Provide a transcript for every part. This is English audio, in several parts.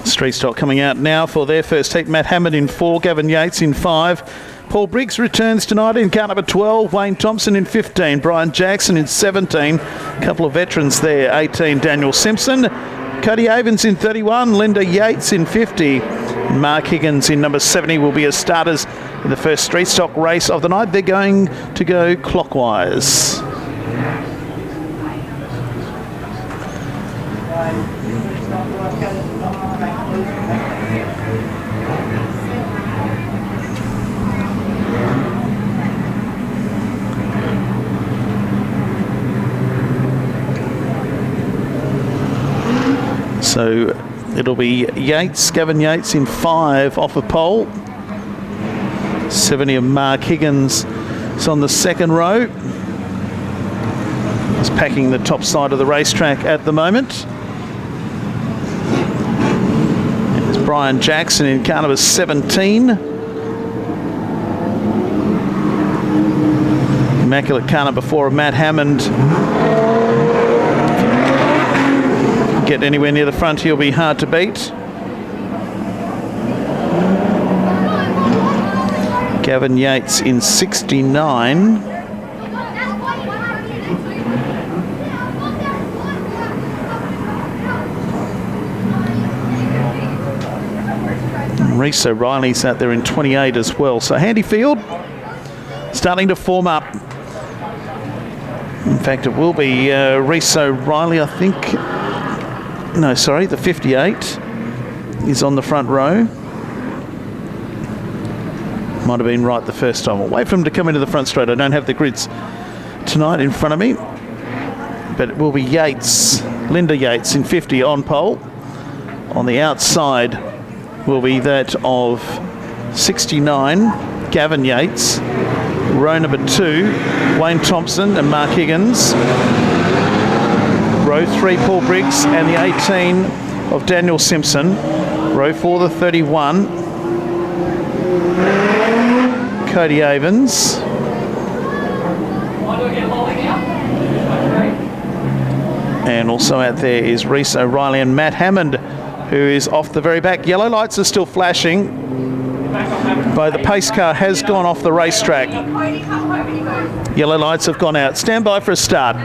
Street stock coming out now for their first heat. Matt Hammond in 4, Gavin Yates in 5. Paul Briggs returns tonight in car number 12. Wayne Thompson in 15. Brian Jackson in 17. A couple of veterans there. 18, Daniel Simpson. Cody Avens in 31. Linda Yates in 50. Mark Higgins in number 70 will be as starters in the first street stock race of the night. They're going to go clockwise. So it'll be Yates, Gavin Yates in 5 off a pole. 70 of Mark Higgins is on the second row. He's packing the top side of the racetrack at the moment. There's Brian Jackson in car number 17. Immaculate car number 4 of Matt Hammond. Get anywhere near the front, he'll be hard to beat. Gavin Yates in 69. Reese O'Reilly's out there in 28 as well. So handy field, starting to form up. In fact, it will be Reese O'Reilly, I think. No, sorry, the 58 is on the front row. Might have been right the first time. I'll wait for him to come into the front straight. I don't have the grids tonight in front of me. But it will be Yates, Linda Yates in 50 on pole. On the outside will be that of 69, Gavin Yates. Row number 2, Wayne Thompson and Mark Higgins. Row 3, Paul Briggs and the 18 of Daniel Simpson. Row 4, the 31, Cody Avens. And also out there is Reese O'Reilly and Matt Hammond, who is off the very back. Yellow lights are still flashing, but the pace car has gone off the racetrack. Yellow lights have gone out. Stand by for a start.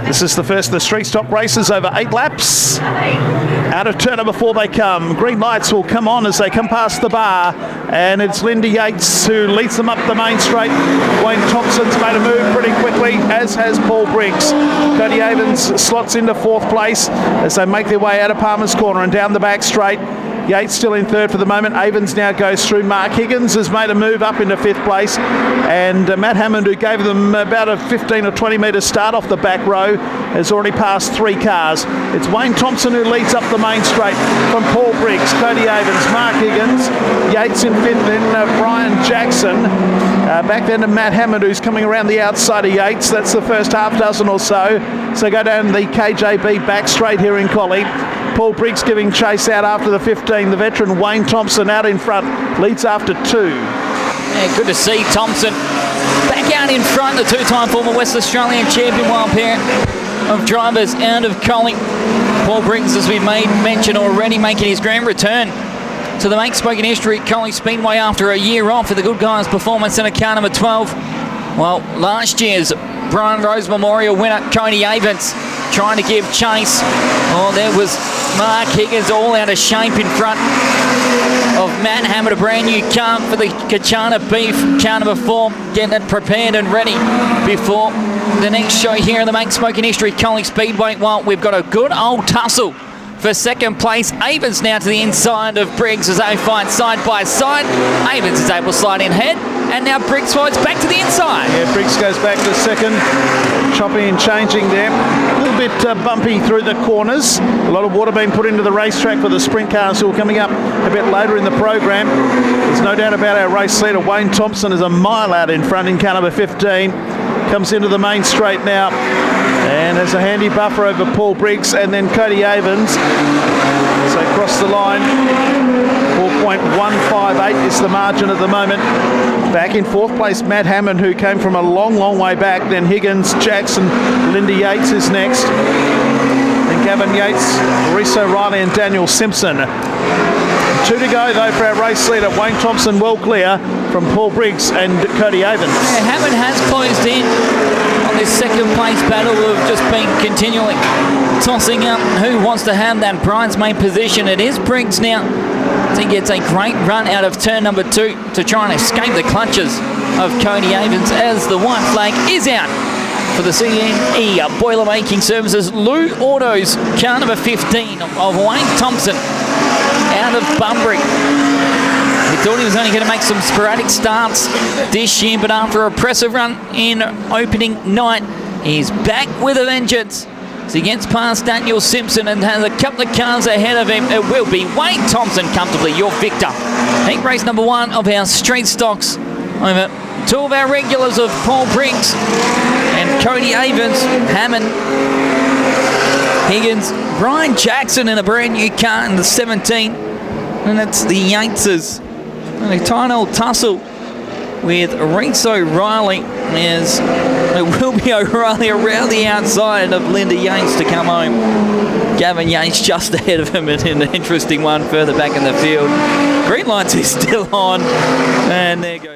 This is the first of the street stock races over 8 laps. Out of turn number 4 they come. Green lights will come on as they come past the bar. And it's Linda Yates who leads them up the main straight. Wayne Thompson's made a move pretty quickly, as has Paul Briggs. Cody Avens slots into 4th place as they make their way out of Palmer's Corner and down the back straight. Yates still in 3rd for the moment. Avens now goes through. Mark Higgins has made a move up into 5th place. And Matt Hammond, who gave them about a 15 or 20 metre start off the back row, has already passed 3 cars. It's Wayne Thompson who leads up the main straight from Paul Briggs, Cody Avens, Mark Higgins, Yates in 5th, then Brian Jackson. Back then to Matt Hammond, who's coming around the outside of Yates. That's the first half dozen or so. So go down the KJB back straight here in Collie. Paul Briggs giving chase out after the 15. The veteran Wayne Thompson out in front, leads after 2. Yeah, good to see Thompson back out in front. The 2-time former West Australian champion, wild pair of drivers out of Collie. Paul Briggs, as we made mention already, making his grand return to the Make Spoken History Collie Speedway after a year off with the Good Guys performance in a car number 12. Well, last year's Brian Rose Memorial winner, Cody Avens, trying to give chase. Oh, there was Mark Higgins all out of shape in front of Matt Hammond, a brand new car for the Kachana Beef, car number 4, getting it prepared and ready before the next show here in the Make Spoken History Collie Speedway. Well, we've got a good old tussle for second place. Avens now to the inside of Briggs as they fight side by side. Avens is able to slide in ahead, and now Briggs slides back to the inside. Yeah, Briggs goes back to second. Chopping and changing there. A little bit bumpy through the corners. A lot of water being put into the racetrack for the sprint cars who are coming up a bit later in the program. There's no doubt about our race leader. Wayne Thompson is a mile out in front in car number 15. Comes into the main straight now. And there's a handy buffer over Paul Briggs and then Cody Avens. So across the line, 4.158 is the margin at the moment. Back in 4th place, Matt Hammond, who came from a long, long way back. Then Higgins, Jackson, Linda Yates is next. Then Gavin Gavin Yates, Reese O'Reilly and Daniel Simpson. 2 to go though for our race leader. Wayne Thompson well clear from Paul Briggs and Cody Avens. Yeah, Hammond has closed in on this second place battle of just been continually tossing up who wants to have that bridesmaid position. It is Briggs now. He gets a great run out of turn number 2 to try and escape the clutches of Cody Avens as the white flag is out for the CNE Boilermaking Services. Lou Autos, car number 15 of Wayne Thompson out of Bunbury. We thought he was only going to make some sporadic starts this year, but after a impressive run in opening night, he's back with a vengeance. So he gets past Daniel Simpson and has a couple of cars ahead of him. It will be Wayne Thompson comfortably your victor. Heat race number 1 of our street stocks over 2 of our regulars of Paul Briggs and Cody Avens, Hammond, Higgins, Brian Jackson in a brand new car in the 17, and it's the Yateses. And a tiny old tussle with Reese O'Reilly as it will be O'Reilly around the outside of Linda Yates to come home. Gavin Yates just ahead of him in an interesting one further back in the field. Green lights is still on, and there goes.